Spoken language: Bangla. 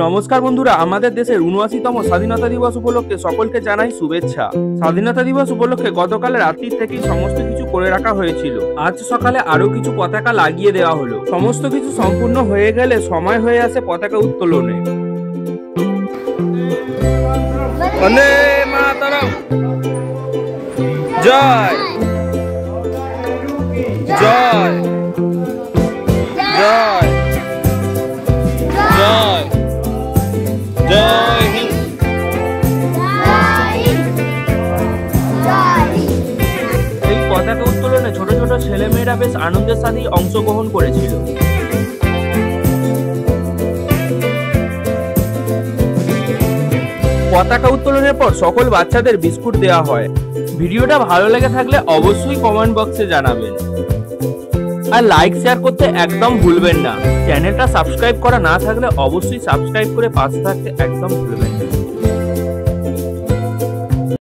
নমস্কার বন্ধুরা, আমাদের দেশের ৭৯তম স্বাধীনতা দিবস উপলক্ষে সকলকে জানাই শুভেচ্ছা। স্বাধীনতা দিবস উপলক্ষে গতকাল রাত্রি থেকেই সমস্ত কিছু করে রাখা হয়েছিল। আজ সকালে আরো কিছু পতাকা লাগিয়ে দেওয়া হলো। সমস্ত কিছু সম্পূর্ণ হয়ে গেলে সময় হয়ে আসে পতাকা উত্তোলনে। বন্দে মাতরম, জয় জয় জয় জয় জয় হিন্দ। এই পতাকা উত্তোলনে ছোট ছোট ছেলেমেয়েরা বেশ আনন্দের সাথেই অংশগ্রহণ করেছিল। পতাকা উত্তোলনের পর সকল বাচ্চাদের বিস্কুট দেওয়া হয়। ভিডিওটা ভালো লেগে থাকলে অবশ্যই কমেন্ট বক্সে জানাবেন, আর লাইক শেয়ার করতে একদম ভুলবেন না। চ্যানেলটা সাবস্ক্রাইব করা না থাকলে অবশ্যই সাবস্ক্রাইব করে পাশে থাকতে একদম ভুলবেন না।